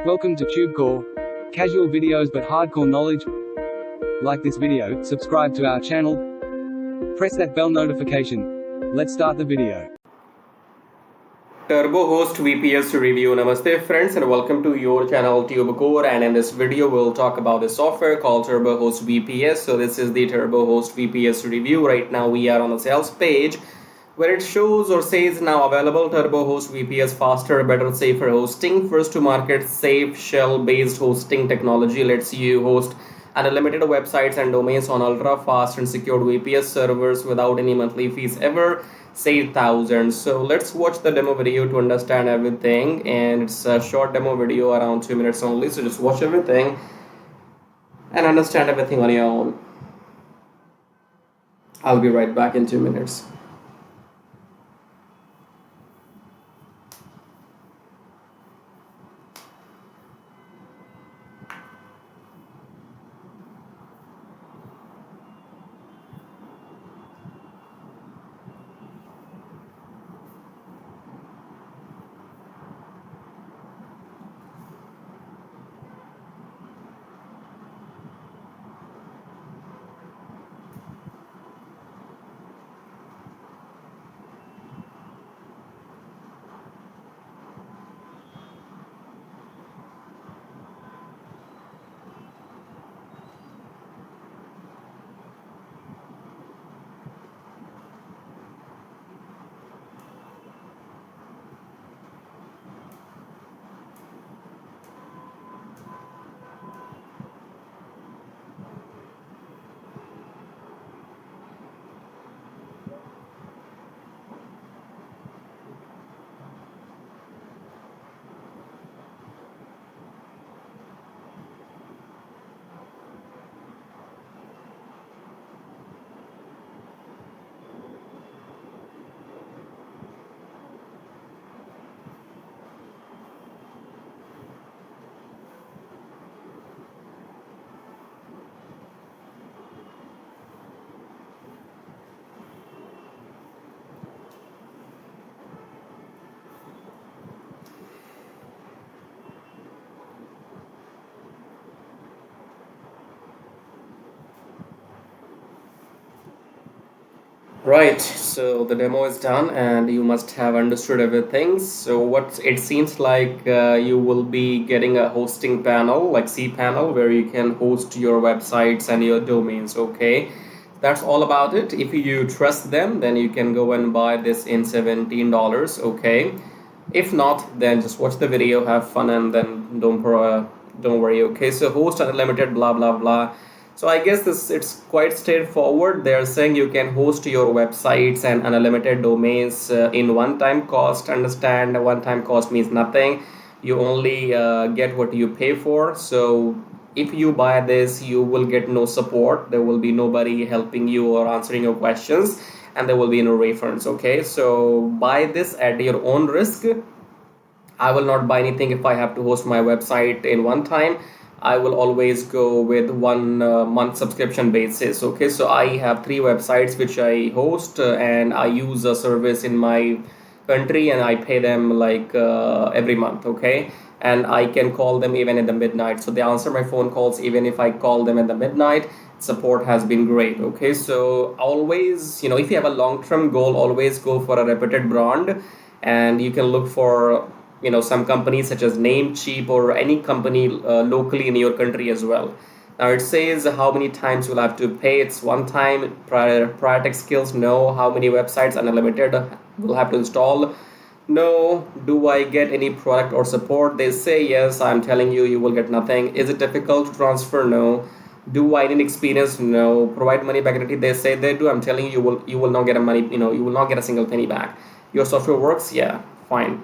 Welcome to TubeCore. Casual videos but hardcore knowledge. Like this video, subscribe to our channel, press that bell notification. Let's start the video. TurboHost VPS review. Namaste friends and welcome to your channel TubeCore, and in this video we'll talk about the software called TurboHost VPS. So this is the TurboHost VPS review. Right now we are on the sales page where it shows or says now available TurboHost VPS faster, better, safer hosting. First to market safe shell based hosting technology lets you host unlimited websites and domains on ultra fast and secured VPS servers without any monthly fees ever. Save thousands. So let's watch the demo video to understand everything, and it's a short demo video around 2 minutes only, so just watch everything and understand everything on your own. I'll be right back in 2 minutes. Right, so the demo is done and you must have understood everything. So what it seems like, you will be getting a hosting panel like cPanel where you can host your websites and your domains. Okay, that's all about it. If you trust them, then you can go and buy this in $17. Okay, if not, then just watch the video, have fun, and then don't worry. Okay, so host unlimited blah blah blah. So I guess it's quite straightforward. They're saying you can host your websites and unlimited domains in one-time cost. Understand, one-time cost means nothing. You only get what you pay for. So if you buy this, you will get no support. There will be nobody helping you or answering your questions, and there will be no refunds. Okay, so buy this at your own risk. I will not buy anything if I have to host my website in one time. I will always go with 1 month subscription basis. Okay, so I have 3 websites which I host, and I use a service in my country and I pay them like every month. Okay, and I can call them even in the midnight, so they answer my phone calls even if I call them in the midnight. Support has been great. Okay, so always, if you have a long-term goal, always go for a reputed brand, and you can look for some companies such as Namecheap or any company locally in your country as well. Now it says how many times you'll have to pay. It's one time. Prior tech skills, no. How many websites unlimited will have to install? No. Do I get any product or support? They say yes. I'm telling you, you will get nothing. Is it difficult to transfer? No. Do I need experience? No. Provide money back guarantee? They say they do. I'm telling you, you will not get a money. You will not get a single penny back. Your software works? Yeah, fine.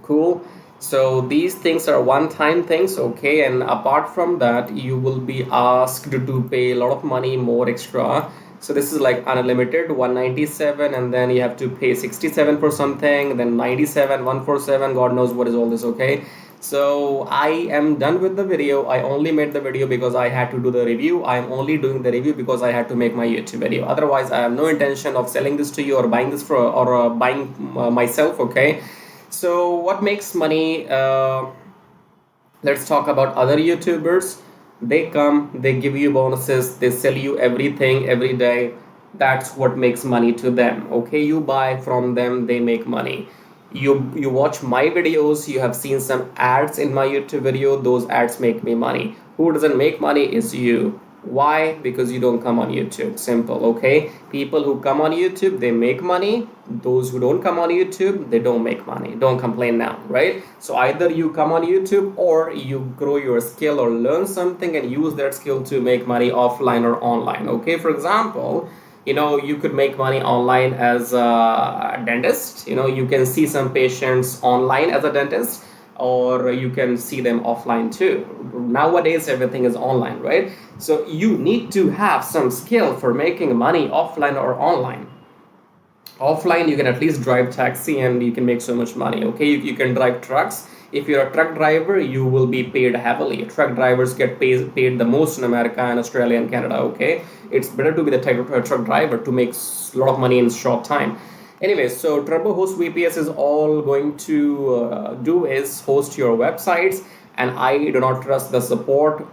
Cool. So these things are one-time things. Okay, and apart from that, you will be asked to pay a lot of money more extra. So this is like unlimited 197, and then you have to pay 67 for something, then 97, 147, god knows what is all this. Okay, so I am done with the video. I only made the video because I had to do the review. I am only doing the review because I had to make my YouTube video. Otherwise I have no intention of selling this to you or buying this buying myself. Okay, so what makes money Let's talk about other YouTubers. They come, they give you bonuses, they sell you everything every day. That's what makes money to them. Okay, you buy from them, they make money. You watch my videos, you have seen some ads in my YouTube video, those ads make me money. Who doesn't make money is you. Why? Because you don't come on YouTube. Simple. Okay, people who come on YouTube, they make money. Those who don't come on YouTube, they don't make money. Don't complain now, right? So either you come on YouTube or you grow your skill or learn something and use that skill to make money offline or online. Okay, for example, you could make money online as a dentist. You can see some patients online as a dentist, or you can see them offline too. Nowadays everything is online, right? So you need to have some skill for making money offline or online. Offline, you can at least drive taxi and you can make so much money. Okay, you can drive trucks. If you're a truck driver, you will be paid heavily. Truck drivers get paid the most in America and Australia and Canada. Okay, it's better to be the type of truck driver to make a lot of money in short time. Anyway, so TurboHost VPS is all going to do is host your websites, and I do not trust the support.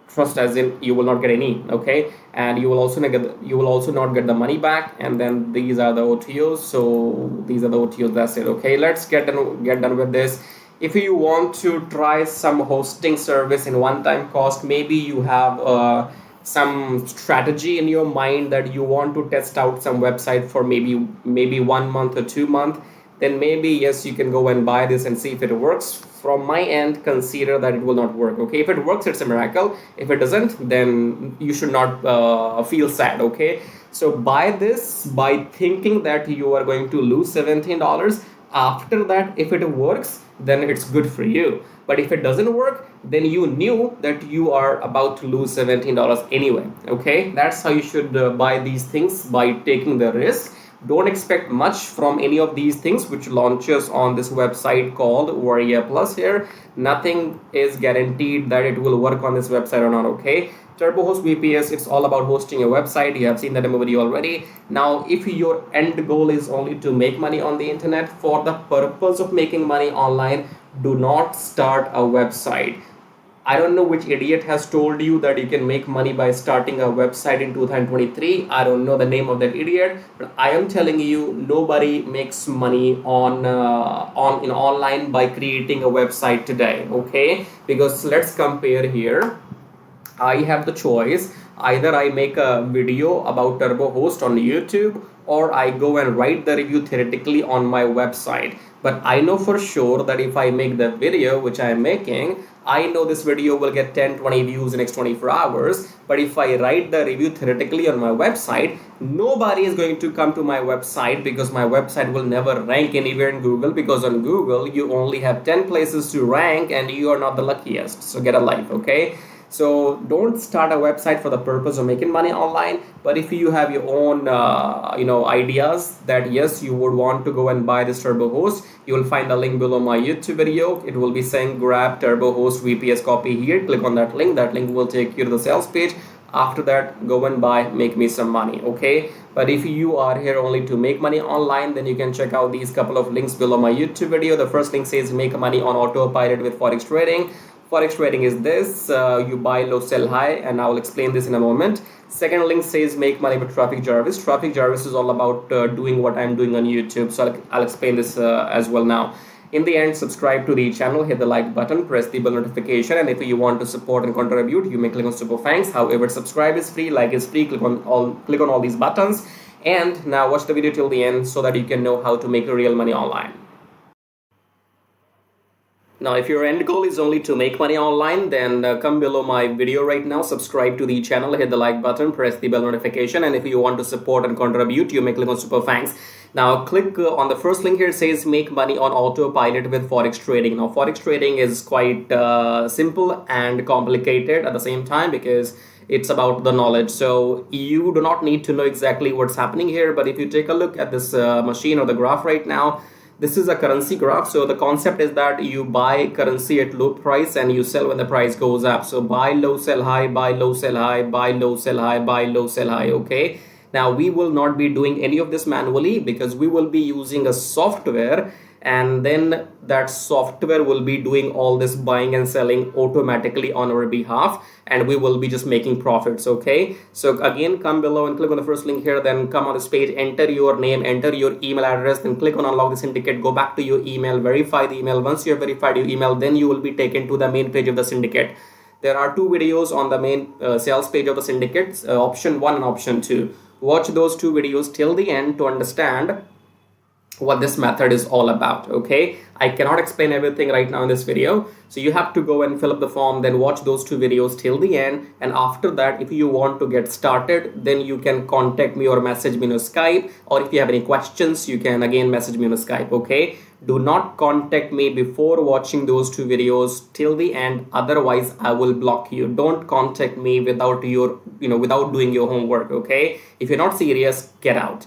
Trust as in you will not get any. Okay, and you will also not get the money back. And then these are the OTOs. So these are the OTOs. That's it. Okay, let's get done with this. If you want to try some hosting service in one-time cost, maybe you have some strategy in your mind that you want to test out some website for maybe 1 month or 2 months, then maybe yes, you can go and buy this and see if it works. From my end, consider that it will not work. Okay, if it works, it's a miracle. If it doesn't, then you should not feel sad. Okay, so buy this by thinking that you are going to lose $17. After that, if it works, then it's good for you. But if it doesn't work, then you knew that you are about to lose $17 anyway. Okay, that's how you should buy these things, by taking the risk. Don't expect much from any of these things which launches on this website called Warrior Plus here. Nothing is guaranteed that it will work on this website or not. Okay, TurboHost VPS, it's all about hosting a website. You have seen that demo video already. Now, if your end goal is only to make money on the internet for the purpose of making money online, do not start a website. I don't know which idiot has told you that you can make money by starting a website in 2023. I don't know the name of that idiot, but I am telling you, nobody makes money on online by creating a website today. Okay, because let's compare here. I have the choice. Either I make a video about TurboHost on YouTube, or I go and write the review theoretically on my website. But I know for sure that if I make the video which I am making, I know this video will get 10-20 views in the next 24 hours. But if I write the review theoretically on my website, nobody is going to come to my website, because my website will never rank anywhere in Google, because on Google you only have 10 places to rank and you are not the luckiest. So get a life. Okay, so don't start a website for the purpose of making money online. But if you have your own ideas that yes, you would want to go and buy this TurboHost, you will find the link below my YouTube video. It will be saying grab TurboHost VPS copy here. Click on that link. That link will take you to the sales page. After that, go and buy, make me some money. Okay, but if you are here only to make money online, then you can check out these couple of links below my YouTube video. The first link says make money on autopilot with forex trading. Forex trading is this, you buy low, sell high, and I will explain this in a moment. Second link says make money with Traffic Jarvis. Traffic Jarvis is all about doing what I'm doing on YouTube, so I'll explain this as well now. In the end, subscribe to the channel, hit the like button, press the bell notification, and if you want to support and contribute, you may click on Super Thanks. However, subscribe is free, like is free, click on all these buttons. And now watch the video till the end so that you can know how to make real money online. Now, if your end goal is only to make money online, then come below my video right now, subscribe to the channel, hit the like button, press the bell notification, and if you want to support and contribute, you may click on Super Thanks. Now, click on the first link here. It says make money on autopilot with forex trading. Now, forex trading is quite simple and complicated at the same time, because it's about the knowledge. So you do not need to know exactly what's happening here, but if you take a look at this machine or the graph right now, this is a currency graph. So the concept is that you buy currency at low price and you sell when the price goes up. So buy low, sell high, buy low, sell high, buy low, sell high, buy low, sell high. Okay, now we will not be doing any of this manually, because we will be using a software, and then that software will be doing all this buying and selling automatically on our behalf, and we will be just making profits. Okay, so again, come below and click on the first link here, then come on this page, enter your name, enter your email address, then click on unlock the syndicate, go back to your email, verify the email. Once you have verified your email, then you will be taken to the main page of the syndicate. There are 2 videos on the main sales page of the syndicate, option 1 and option 2. Watch those 2 videos till the end to understand what this method is all about. Okay, I cannot explain everything right now in this video, so you have to go and fill up the form, then watch those 2 videos till the end, and after that, if you want to get started, then you can contact me or message me on Skype, or if you have any questions, you can again message me on Skype. Okay, do not contact me before watching those 2 videos till the end, otherwise I will block you. Don't contact me without without doing your homework. Okay, if you're not serious, get out.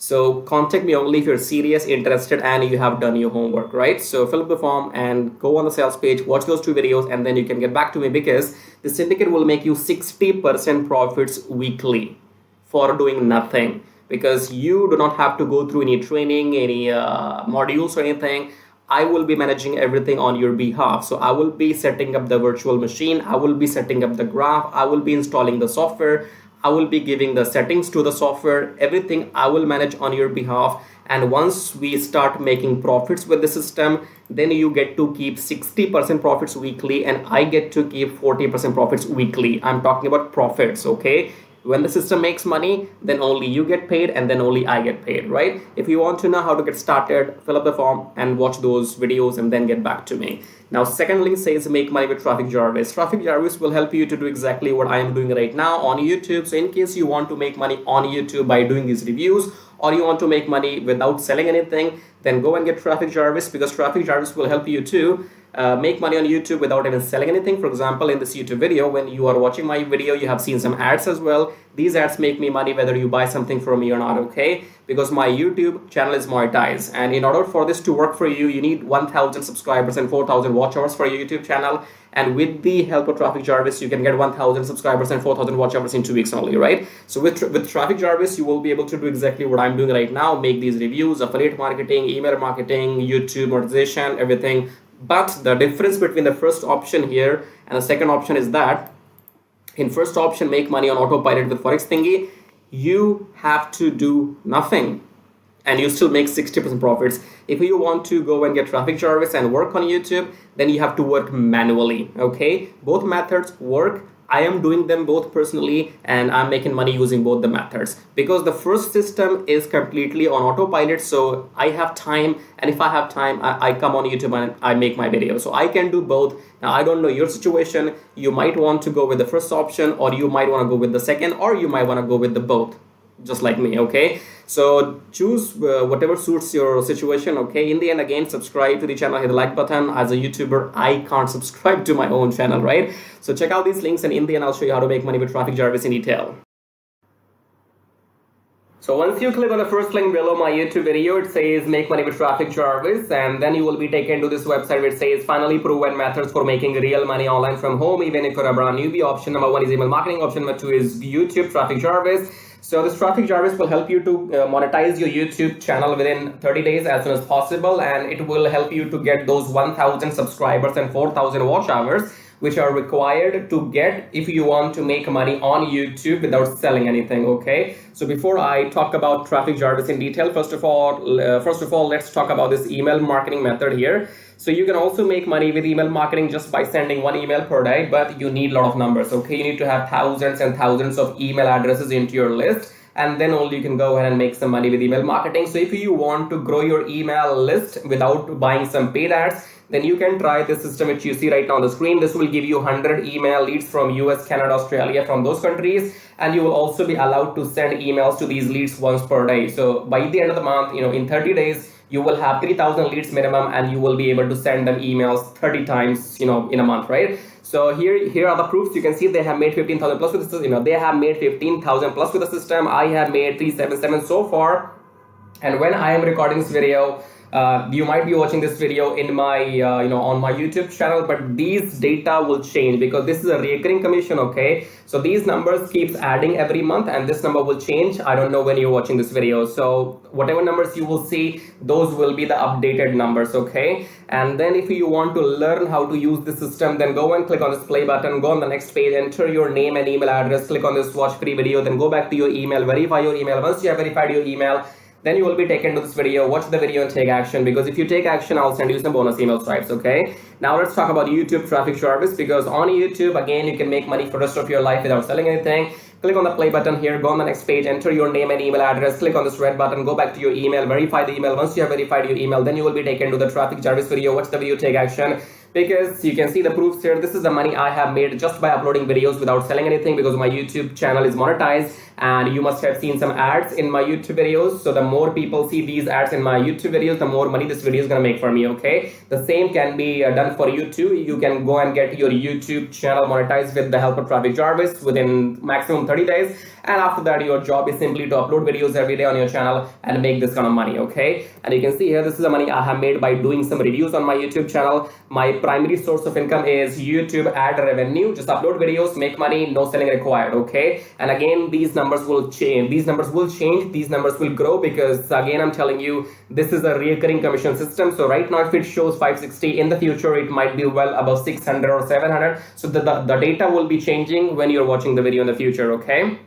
So contact me only if you're serious, interested, and you have done your homework, right? So fill up the form and go on the sales page, watch those 2 videos, and then you can get back to me, because the syndicate will make you 60% profits weekly for doing nothing, because you do not have to go through any training, any modules or anything. I will be managing everything on your behalf. So I will be setting up the virtual machine, I will be setting up the graph, I will be installing the software, I will be giving the settings to the software, everything I will manage on your behalf. And once we start making profits with the system, then you get to keep 60% profits weekly, and I get to keep 40% profits weekly. I'm talking about profits. Okay, when the system makes money, then only you get paid, and then only I get paid, right? If you want to know how to get started, fill up the form and watch those videos, and then get back to me. Now, second link says make money with Traffic Jarvis. Traffic Jarvis will help you to do exactly what I am doing right now on YouTube. So in case you want to make money on YouTube by doing these reviews, or you want to make money without selling anything, then go and get Traffic Jarvis, because Traffic Jarvis will help you to make money on YouTube without even selling anything. For example, in this YouTube video, when you are watching my video, you have seen some ads as well. These ads make me money whether you buy something from me or not. Okay, because my YouTube channel is monetized, and in order for this to work for you, you need 1,000 subscribers and 4,000 watch hours for your YouTube channel. And with the help of Traffic Jarvis, you can get 1,000 subscribers and 4,000 watch hours in 2 weeks only, right? So with Traffic Jarvis, you will be able to do exactly what I'm doing right now, make these reviews, affiliate marketing, email marketing, YouTube monetization, everything. But the difference between the first option here and the second option is that in first option, make money on autopilot with Forex Thingy, you have to do nothing and you still make 60% profits. If you want to go and get Traffic Jarvis and work on YouTube, then you have to work manually. Okay, both methods work. I am doing them both personally, and I'm making money using both the methods, because the first system is completely on autopilot. So I have time, and if I have time, I come on YouTube and I make my video. So I can do both. Now, I don't know your situation. You might want to go with the first option, or you might want to go with the second, or you might want to go with the both, just like me. Okay, so choose whatever suits your situation. Okay, in the end, again, subscribe to the channel, hit the like button. As a YouTuber, I can't subscribe to my own channel, right? So check out these links, and in the end, I'll show you how to make money with Traffic Jarvis in detail. So once you click on the first link below my YouTube video, it says make money with Traffic Jarvis, and then you will be taken to this website which says finally proven methods for making real money online from home, even if you're a brand newbie. Option number 1 is email marketing. Option number 2 is YouTube Traffic Jarvis. So this Traffic Jarvis will help you to monetize your YouTube channel within 30 days as soon as possible, and it will help you to get those 1,000 subscribers and 4,000 watch hours, which are required to get if you want to make money on YouTube without selling anything. Okay, so before I talk about Traffic Jarvis in detail, first of all, let's talk about this email marketing method here. So you can also make money with email marketing just by sending 1 email per day, but you need a lot of numbers. Okay, you need to have thousands and thousands of email addresses into your list, and then only you can go ahead and make some money with email marketing. So if you want to grow your email list without buying some paid ads, then you can try this system which you see right now on the screen. This will give you 100 email leads from US, Canada, Australia, from those countries, and you will also be allowed to send emails to these leads once per day. So by the end of the month, in 30 days, you will have 3,000 leads minimum, and you will be able to send them emails 30 times, in a month, right? So here are the proofs. You can see they have made 15,000 plus with the system. They have made 15,000 plus with the system. I have made 377 so far. And when I am recording this video, You might be watching this video in my on my YouTube channel, but these data will change because this is a recurring commission. Okay, so these numbers keeps adding every month, and this number will change. I don't know when you're watching this video, so whatever numbers you will see, those will be the updated numbers. Okay, and then if you want to learn how to use the system, then go and click on this play button, go on the next page, enter your name and email address, click on this watch free video, then go back to your email, verify your email. Once you have verified your email, then you will be taken to this video. Watch the video and take action, because if you take action, I'll send you some bonus email stripes. Okay, now let's talk about YouTube traffic service, because on YouTube, again, you can make money for the rest of your life without selling anything. Click on the play button here, go on the next page, enter your name and email address, click on this red button, go back to your email, verify the email. Once you have verified your email, then you will be taken to the traffic service video. Watch the video, take action, because you can see the proofs here. This is the money I have made just by uploading videos without selling anything, because my YouTube channel is monetized, and you must have seen some ads in my YouTube videos. So the more people see these ads in my YouTube videos, the more money this video is going to make for me. Okay, the same can be done for you too. You can go and get your YouTube channel monetized with the help of traffic service within maximum 30 days, and after that your job is simply to upload videos every day on your channel and make this kind of money. Okay, and you can see here, this is the money I have made by doing some reviews on my YouTube channel. My primary source of income is YouTube ad revenue. Just upload videos, make money, no selling required. Okay, and again, these numbers will change. These numbers will grow, because again, I'm telling you, this is a recurring commission system. So right now, if it shows 560, in the future it might be well above 600 or 700. So the data will be changing when you're watching the video in the future. Okay,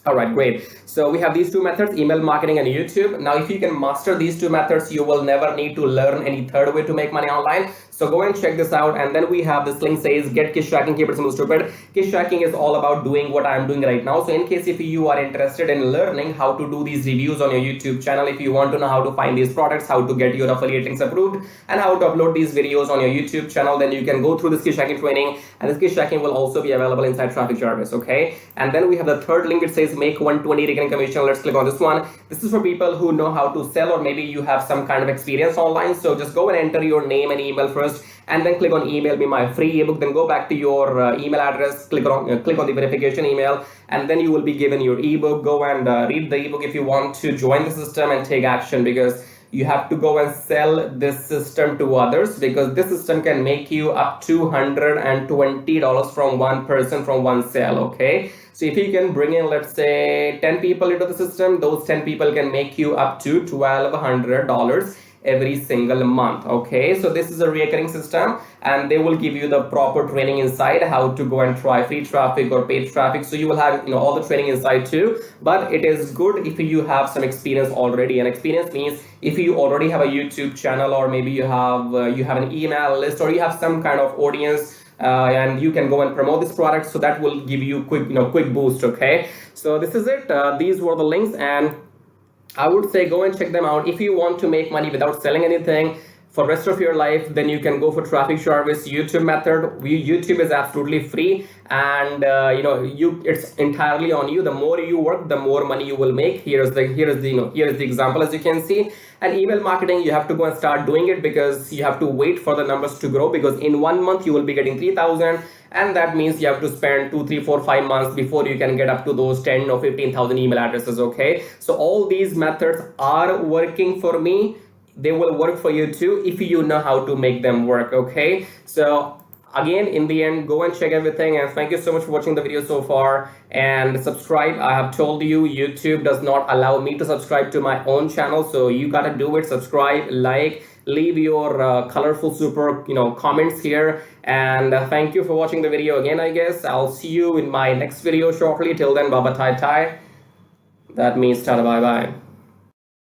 all right, great. So we have these two methods, email marketing and YouTube. Now, if you can master these two methods, you will never need to learn any third way to make money online. So go and check this out. And then we have this link says get kiss tracking, keep it simple stupid. Kiss tracking is all about doing what I'm doing right now. So in case if you are interested in learning how to do these reviews on your YouTube channel, if you want to know how to find these products, how to get your affiliate links approved, and how to upload these videos on your YouTube channel, then you can go through this kiss tracking training, and this kiss tracking will also be available inside traffic service. Okay, and then we have the third link. It says make 120 recurring commission. Let's click on this one. This is for people who know how to sell, or maybe you have some kind of experience online. So just go and enter your name and email first, and then click on email me my free ebook. Then go back to your email address, click on the verification email, and then you will be given your ebook. Go and read the ebook if you want to join the system and take action, because you have to go and sell this system to others, because this system can make you up to $120 from one person, from one sale. Okay, so if you can bring in, let's say, 10 people into the system, those 10 people can make you up to $1,200 every single month. Okay, so this is a recurring system, and they will give you the proper training inside how to go and try free traffic or paid traffic. So you will have all the training inside too, but it is good if you have some experience already. And experience means if you already have a YouTube channel, or maybe you have an email list, or you have some kind of audience, and you can go and promote this product, so that will give you quick boost. Okay, so this is it. These were the links, and I would say go and check them out. If you want to make money without selling anything for the rest of your life, then you can go for traffic service YouTube method. YouTube is absolutely free, and it's entirely on you. The more you work, the more money you will make. Here is the example, as you can see. And email marketing, you have to go and start doing it, because you have to wait for the numbers to grow, because in 1 month you will be getting 3,000, and that means you have to spend 2, 3, 4, 5 months before you can get up to those 10 or 15,000 email addresses. Okay, so all these methods are working for me. They will work for you too if you know how to make them work. Okay, so again, in the end, go and check everything, and thank you so much for watching the video so far, and subscribe. I have told you, YouTube does not allow me to subscribe to my own channel, so you gotta do it. Subscribe, like, leave your colorful super comments here, and thank you for watching the video again. I guess I'll see you in my next video shortly. Till then, bye bye, tai tai. That means tada, bye bye.